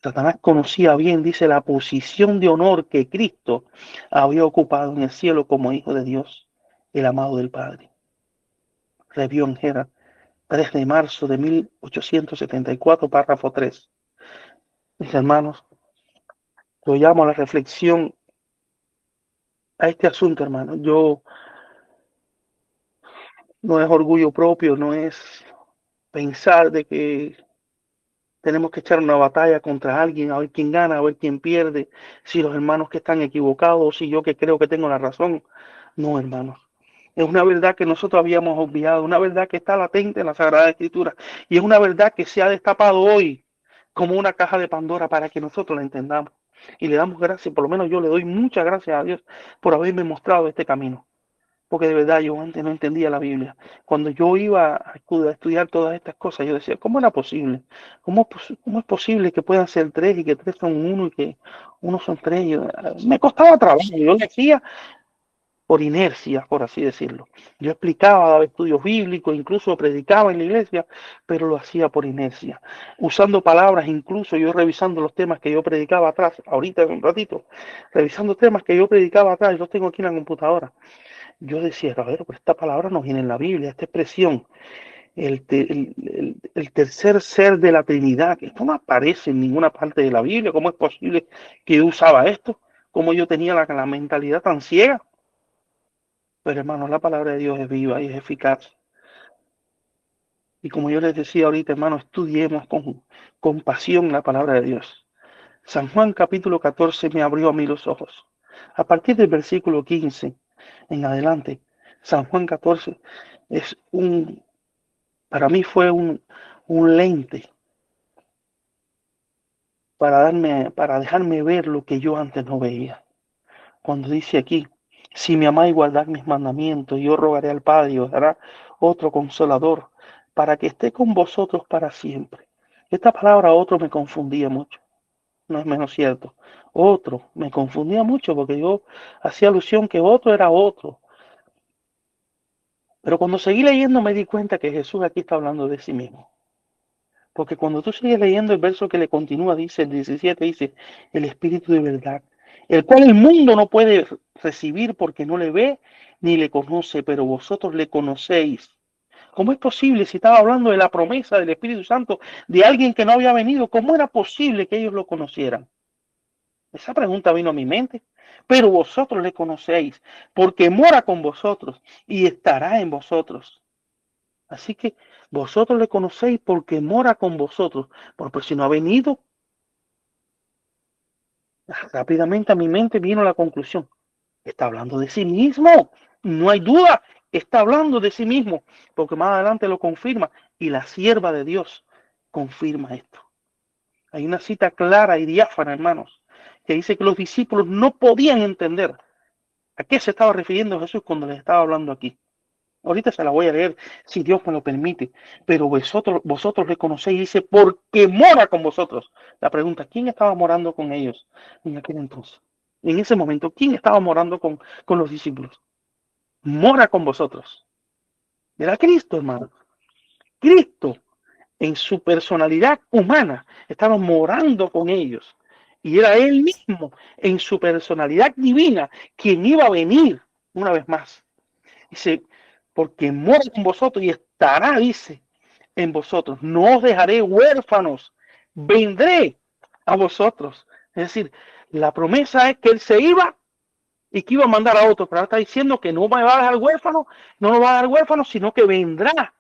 Satanás conocía bien, dice, la posición de honor que Cristo había ocupado en el cielo como Hijo de Dios, el amado del Padre. Revión Gera, 3 de marzo de 1874, párrafo 3. Mis hermanos, yo llamo a la reflexión a este asunto, hermano. Yo no es orgullo propio, no es pensar de que tenemos que echar una batalla contra alguien, a ver quién gana, a ver quién pierde, si los hermanos que están equivocados, si yo que creo que tengo la razón. No, hermanos. Es una verdad que nosotros habíamos olvidado, una verdad que está latente en la Sagrada Escritura y es una verdad que se ha destapado hoy como una caja de Pandora para que nosotros la entendamos. Y le damos gracias, por lo menos yo le doy muchas gracias a Dios por haberme mostrado este camino. Porque de verdad yo antes no entendía la Biblia. Cuando yo iba a estudiar todas estas cosas, yo decía, ¿cómo era posible? ¿Cómo es posible que puedan ser tres y que tres son uno y que uno son tres? Me costaba trabajo, yo lo hacía por inercia, por así decirlo. Yo explicaba, daba estudios bíblicos, incluso predicaba en la iglesia, pero lo hacía por inercia. Usando palabras, incluso yo revisando los temas que yo predicaba atrás, ahorita en un ratito, revisando temas que yo predicaba atrás, yo los tengo aquí en la computadora. Yo decía, a ver, pero esta palabra no viene en la Biblia, esta expresión, el tercer ser de la Trinidad, que esto no aparece en ninguna parte de la Biblia. ¿Cómo es posible que yo usaba esto? ¿Cómo yo tenía la mentalidad tan ciega? Pero hermanos, la palabra de Dios es viva y es eficaz. Y como yo les decía ahorita, hermanos, estudiemos con pasión la palabra de Dios. San Juan capítulo 14 me abrió a mí los ojos. A partir del versículo 15 en adelante, San Juan 14 es para mí fue un lente para dejarme ver lo que yo antes no veía. Cuando dice aquí, si me amáis, guardad mis mandamientos, yo rogaré al Padre y os dará otro consolador para que esté con vosotros para siempre. Esta palabra otro me confundía mucho, no es menos cierto. Otro me confundía mucho porque yo hacía alusión que otro era otro. Pero cuando seguí leyendo me di cuenta que Jesús aquí está hablando de sí mismo. Porque cuando tú sigues leyendo el verso que le continúa, dice el 17, dice, el Espíritu de verdad, el cual el mundo no puede recibir porque no le ve ni le conoce, pero vosotros le conocéis. ¿Cómo es posible, si estaba hablando de la promesa del Espíritu Santo, de alguien que no había venido, cómo era posible que ellos lo conocieran? Esa pregunta vino a mi mente. Pero vosotros le conocéis, porque mora con vosotros y estará en vosotros. Así que vosotros le conocéis porque mora con vosotros. Porque si no ha venido, rápidamente a mi mente vino la conclusión. Está hablando de sí mismo. No hay duda. Está hablando de sí mismo. Porque más adelante lo confirma. Y la sierva de Dios confirma esto. Hay una cita clara y diáfana, hermanos, que dice que los discípulos no podían entender a qué se estaba refiriendo Jesús cuando les estaba hablando aquí. Ahorita se la voy a leer, si Dios me lo permite. Pero vosotros le conocéis, dice, porque mora con vosotros. La pregunta, ¿quién estaba morando con ellos en aquel entonces? En ese momento, ¿quién estaba morando con los discípulos? Mora con vosotros. Era Cristo, hermano. Cristo, en su personalidad humana, estaba morando con ellos. Y era Él mismo, en su personalidad divina, quien iba a venir una vez más. Dice, porque mora con vosotros y estará, dice, en vosotros. No os dejaré huérfanos, vendré a vosotros. Es decir, la promesa es que Él se iba y que iba a mandar a otro, pero ahora está diciendo que no me va a dejar huérfano, no nos va a dar huérfano, sino que vendrá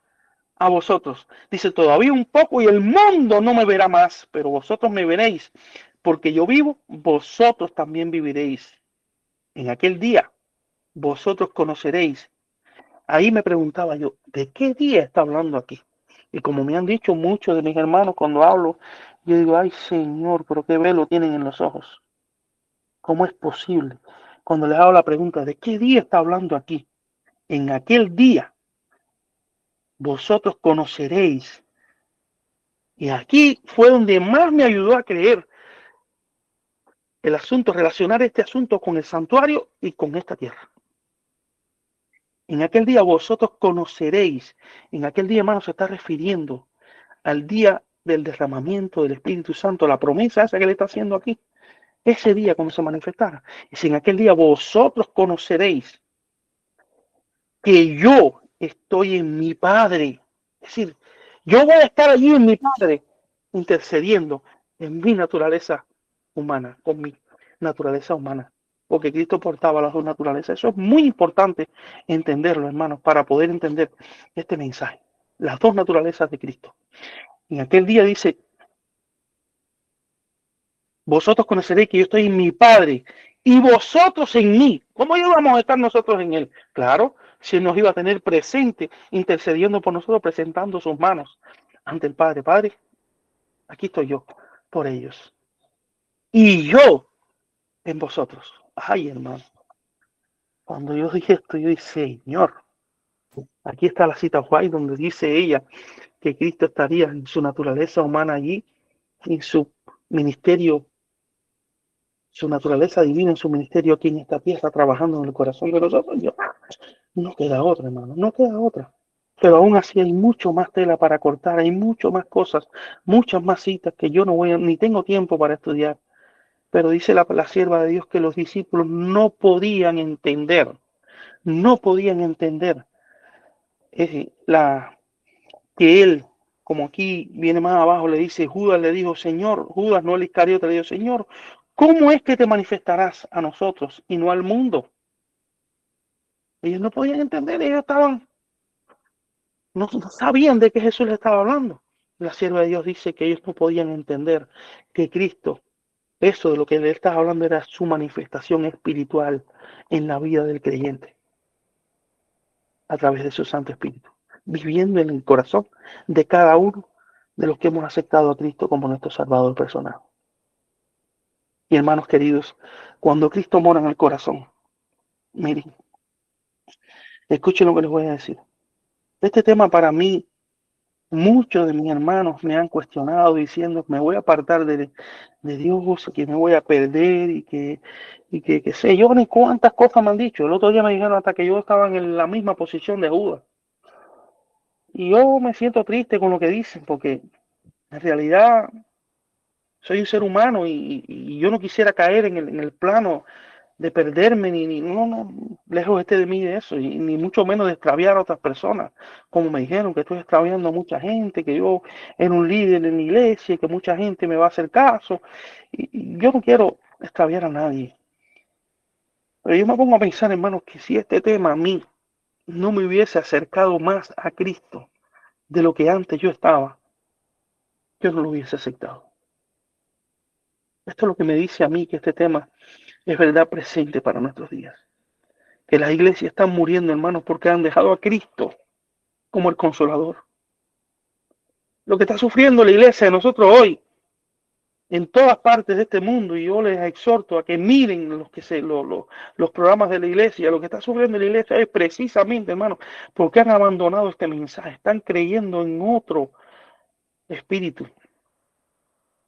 a vosotros. Dice, todavía un poco y el mundo no me verá más, pero vosotros me veréis, porque yo vivo, vosotros también viviréis. En aquel día, vosotros conoceréis. Ahí me preguntaba yo, ¿de qué día está hablando aquí? Y como me han dicho muchos de mis hermanos cuando hablo Yo digo, ay Señor, pero qué velo tienen en los ojos. ¿Cómo es posible? Cuando les hago la pregunta, ¿de qué día está hablando aquí? En aquel día vosotros conoceréis. Y aquí fue donde más me ayudó a creer el asunto, relacionar este asunto con el santuario y con esta tierra. En aquel día vosotros conoceréis. En aquel día, hermano, se está refiriendo al día del derramamiento del Espíritu Santo, la promesa esa que le está haciendo aquí. Ese día cuando se manifestara. Y si en aquel día vosotros conoceréis que yo estoy en mi Padre. Es decir, yo voy a estar allí en mi Padre, intercediendo en mi naturaleza humana, con mi naturaleza humana. Porque Cristo portaba las dos naturalezas. Eso es muy importante entenderlo, hermanos, para poder entender este mensaje. Las dos naturalezas de Cristo. En aquel día dice, vosotros conoceréis que yo estoy en mi Padre y vosotros en mí. ¿Cómo íbamos a estar nosotros en Él? Claro, si Él nos iba a tener presente, intercediendo por nosotros, presentando sus manos ante el Padre. Padre, aquí estoy yo por ellos. Y yo en vosotros. Ay, hermano. Cuando yo dije esto, yo dije, Señor, aquí está la cita White donde dice ella que Cristo estaría en su naturaleza humana allí, en su ministerio, su naturaleza divina, en su ministerio aquí en esta tierra, trabajando en el corazón de nosotros. Yo, no queda otra, hermano, no queda otra. Pero aún así hay mucho más tela para cortar, hay mucho más cosas, muchas más citas que yo no voy a, ni tengo tiempo para estudiar. Pero dice la sierva de Dios que los discípulos no podían entender, no podían entender que él, como aquí viene más abajo, le dice, Judas le dijo, Señor, Judas, no el Iscariote, le dijo, Señor, ¿cómo es que te manifestarás a nosotros y no al mundo? Ellos no podían entender, ellos estaban, no sabían de qué Jesús les estaba hablando. La sierva de Dios dice que ellos no podían entender que Cristo, eso de lo que le estaba hablando era su manifestación espiritual en la vida del creyente, a través de su Santo Espíritu, viviendo en el corazón de cada uno de los que hemos aceptado a Cristo como nuestro Salvador personal. Y hermanos queridos, cuando Cristo mora en el corazón, miren, escuchen lo que les voy a decir. Este tema para mí, muchos de mis hermanos me han cuestionado diciendo que me voy a apartar de Dios, que me voy a perder y que sé yo ni cuántas cosas me han dicho. El otro día me dijeron hasta que yo estaba en la misma posición de Judas. Y yo me siento triste con lo que dicen porque en realidad soy un ser humano y yo no quisiera caer en el plano de perderme, no, lejos esté de mí de eso, y ni mucho menos de extraviar a otras personas, como me dijeron que estoy extraviando a mucha gente, que yo era un líder en la iglesia y que mucha gente me va a hacer caso, y yo no quiero extraviar a nadie. Pero yo me pongo a pensar, hermanos, que si este tema a mí no me hubiese acercado más a Cristo de lo que antes yo estaba, yo no lo hubiese aceptado. Esto es lo que me dice a mí que este tema es verdad presente para nuestros días. Que las iglesias están muriendo, hermanos, porque han dejado a Cristo como el consolador. Lo que está sufriendo la iglesia de nosotros hoy, en todas partes de este mundo, y yo les exhorto a que miren los programas de la iglesia, lo que está sufriendo la iglesia es precisamente, hermanos, porque han abandonado este mensaje, están creyendo en otro espíritu.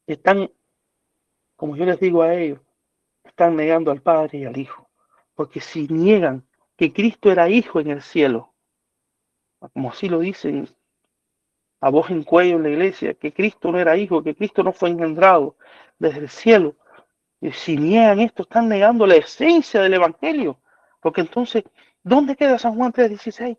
Están, como yo les digo a ellos, están negando al Padre y al Hijo. Porque si niegan que Cristo era hijo en el cielo, como así lo dicen a voz en cuello en la iglesia, que Cristo no era hijo, que Cristo no fue engendrado desde el cielo, y si niegan esto, están negando la esencia del Evangelio. Porque entonces, ¿dónde queda San Juan 3:16?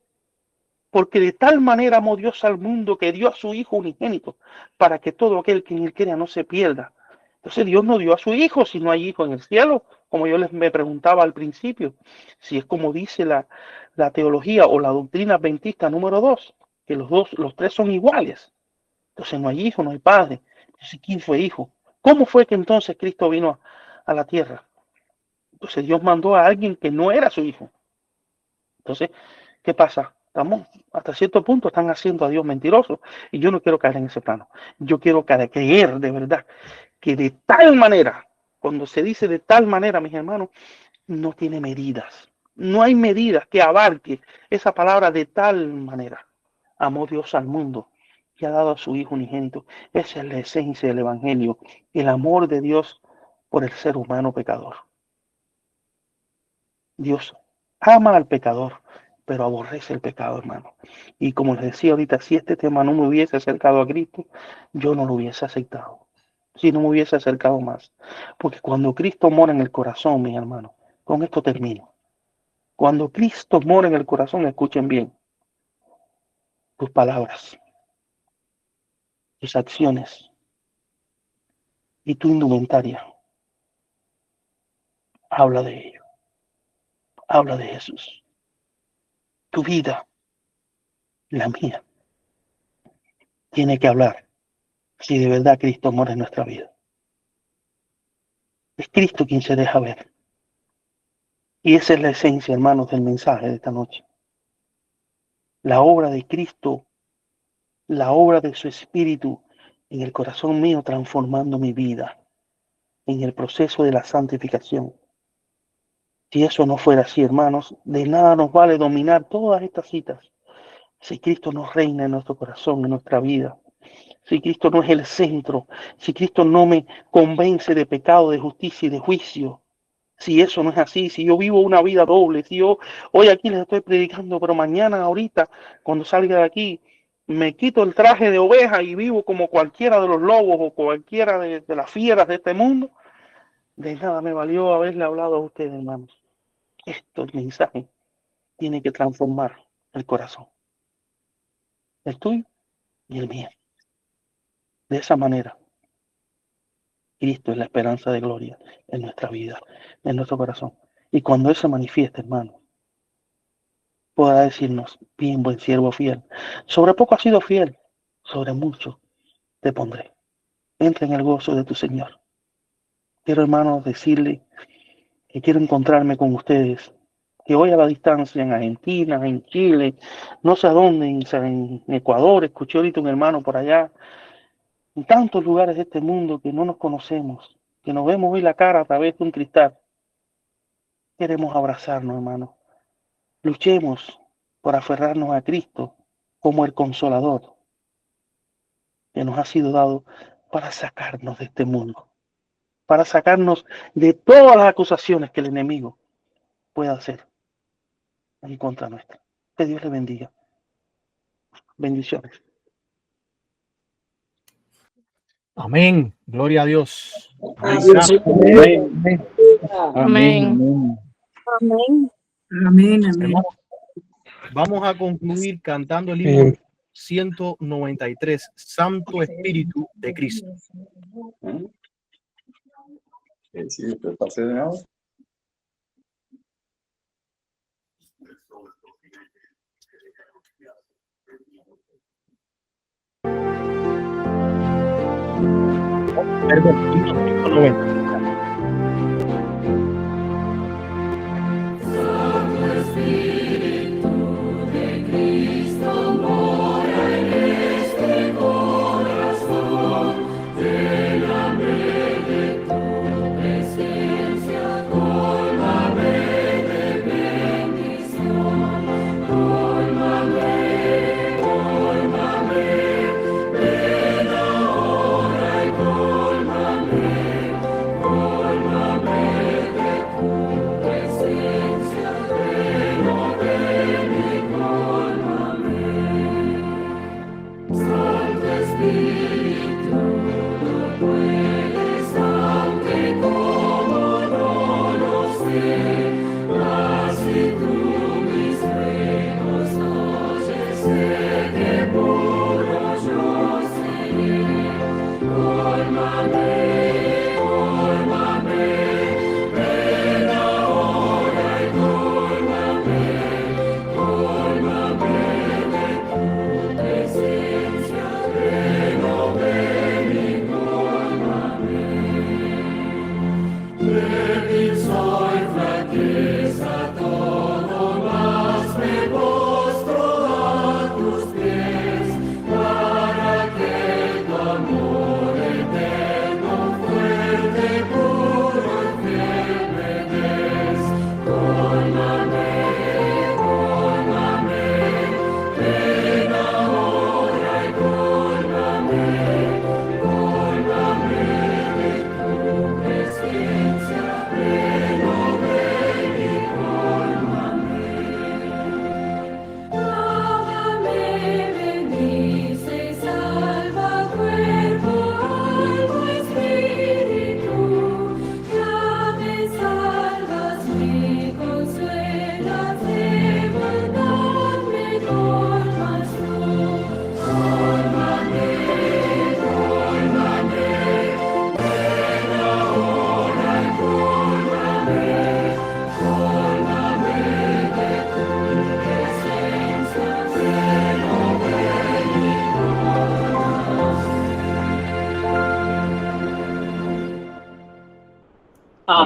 Porque de tal manera amó Dios al mundo que dio a su Hijo unigénito, para que todo aquel que en él crea no se pierda. Entonces Dios no dio a su Hijo si no hay Hijo en el cielo, como yo me preguntaba al principio, si es como dice la teología o la doctrina adventista número 2, que los tres son iguales. Entonces no hay Hijo, no hay Padre. Entonces, ¿quién fue Hijo? ¿Cómo fue que entonces Cristo vino a la tierra? Entonces Dios mandó a alguien que no era su Hijo. Entonces, ¿qué pasa? Estamos, hasta cierto punto están haciendo a Dios mentiroso y yo no quiero caer en ese plano. Yo quiero creer de verdad que de tal manera, cuando se dice de tal manera, mis hermanos, no tiene medidas. No hay medidas que abarque esa palabra de tal manera. Amó Dios al mundo y ha dado a su Hijo unigénito. Esa es la esencia del Evangelio, el amor de Dios por el ser humano pecador. Dios ama al pecador, pero aborrece el pecado, hermano. Y como les decía ahorita, si este tema no me hubiese acercado a Cristo, yo no lo hubiese aceptado. Si no me hubiese acercado más. Porque cuando Cristo mora en el corazón, mis hermanos, con esto termino. Cuando Cristo mora en el corazón, escuchen bien, tus palabras, tus acciones y tu indumentaria. Habla de ello. Habla de Jesús. Tu vida, la mía, tiene que hablar si de verdad Cristo mora en nuestra vida. Es Cristo quien se deja ver. Y esa es la esencia, hermanos, del mensaje de esta noche. La obra de Cristo, la obra de su Espíritu en el corazón mío, transformando mi vida en el proceso de la santificación. Si eso no fuera así, hermanos, de nada nos vale dominar todas estas citas. Si Cristo no reina en nuestro corazón, en nuestra vida, si Cristo no es el centro, si Cristo no me convence de pecado, de justicia y de juicio, si eso no es así, si yo vivo una vida doble, si yo hoy aquí les estoy predicando, pero mañana, ahorita, cuando salga de aquí, me quito el traje de oveja y vivo como cualquiera de los lobos o cualquiera de las fieras de este mundo, de nada me valió haberle hablado a ustedes, hermanos. Esto, el mensaje, tiene que transformar el corazón, el tuyo y el mío. De esa manera, Cristo es la esperanza de gloria en nuestra vida, en nuestro corazón. Y cuando Él se manifieste, hermano, podrá decirnos, bien, buen siervo fiel. Sobre poco has sido fiel, sobre mucho te pondré. Entra en el gozo de tu Señor. Quiero, hermanos, decirle que quiero encontrarme con ustedes, que hoy a la distancia, en Argentina, en Chile, no sé a dónde, en Ecuador, escuché ahorita un hermano por allá, en tantos lugares de este mundo que no nos conocemos, que nos vemos hoy la cara a través de un cristal. Queremos abrazarnos, hermanos. Luchemos por aferrarnos a Cristo como el Consolador que nos ha sido dado para sacarnos de este mundo, para sacarnos de todas las acusaciones que el enemigo pueda hacer en contra nuestra. Que Dios le bendiga. Bendiciones. Amén. Gloria a Dios. Ahí Dios. está. Amén. Amén. Amén. Amén. Amén. Hermano, vamos a concluir cantando el himno Bien. 193, Santo Espíritu de Cristo. Sí, te pasé de nuevo. Perdón, himno 190. Santo Espíritu de Cristo mora en este corazón, lléname de tu presencia, cólmame de bendición, cólmame, cólmame, ven ahora y cólmame, cólmame.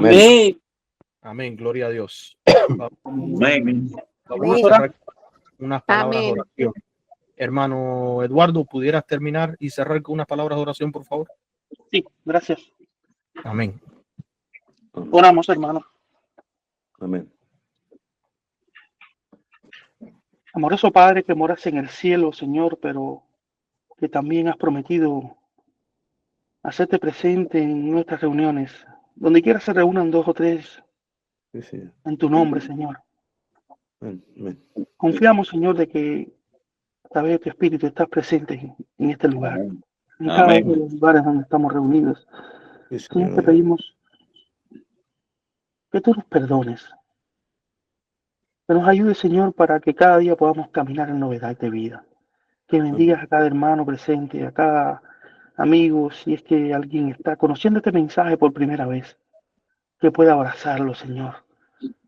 Amén. Amén, gloria a Dios. Amén. Vamos a cerrar unas palabras de oración. Hermano Eduardo, ¿pudieras terminar y cerrar con unas palabras de oración, por favor? Sí, gracias. Amén. Oramos, hermano. Amén. Amoroso Padre que moras en el cielo, Señor, pero que también has prometido hacerte presente en nuestras reuniones, donde quiera se reúnan 2 o 3 Sí, sí. en tu nombre, Señor. Amén. Confiamos, Señor, de que a través de tu Espíritu estás presente en este lugar, Amén. en cada Amén. uno de los lugares donde estamos reunidos. Sí, Señor, te Señor. pedimos que tú nos perdones, que nos ayudes, Señor, para que cada día podamos caminar en novedad de vida. Que bendigas a cada hermano presente, a cada amigo, si es que alguien está conociendo este mensaje por primera vez, que pueda abrazarlo, Señor,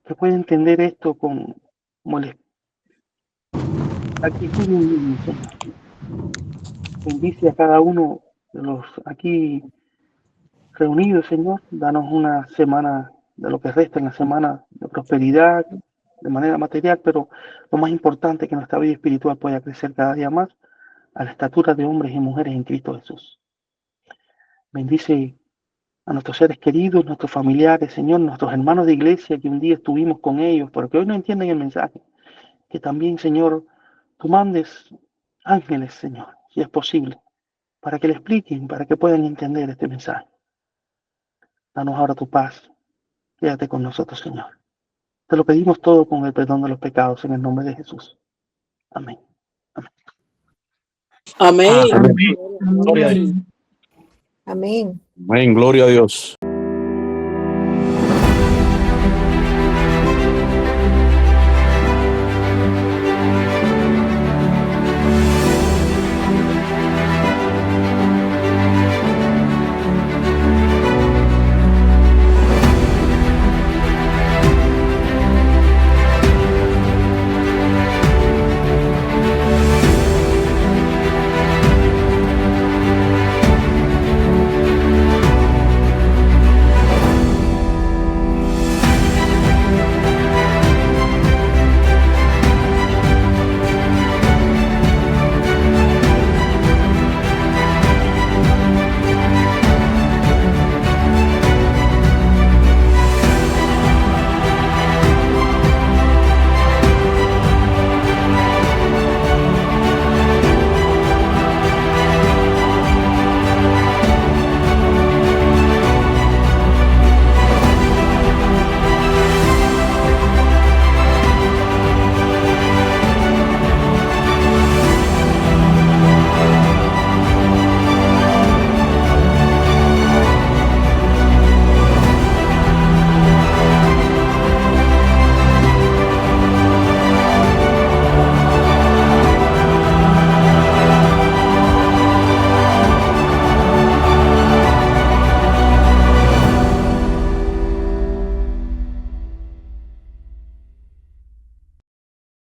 que pueda entender esto como la actitud de un niño, Señor. Bendice a cada uno de los aquí reunidos, Señor. Danos una semana de lo que resta en la semana de prosperidad, de manera material, pero lo más importante, que nuestra vida espiritual pueda crecer cada día más a la estatura de hombres y mujeres en Cristo Jesús. Bendice a nuestros seres queridos, nuestros familiares, Señor, nuestros hermanos de iglesia que un día estuvimos con ellos, pero que hoy no entienden el mensaje. Que también, Señor, tú mandes ángeles, Señor, si es posible, para que le expliquen, para que puedan entender este mensaje. Danos ahora tu paz. Quédate con nosotros, Señor. Te lo pedimos todo con el perdón de los pecados en el nombre de Jesús. Amén. Amén. Amén. Gloria a Dios. Amén. Amén. Gloria a Dios.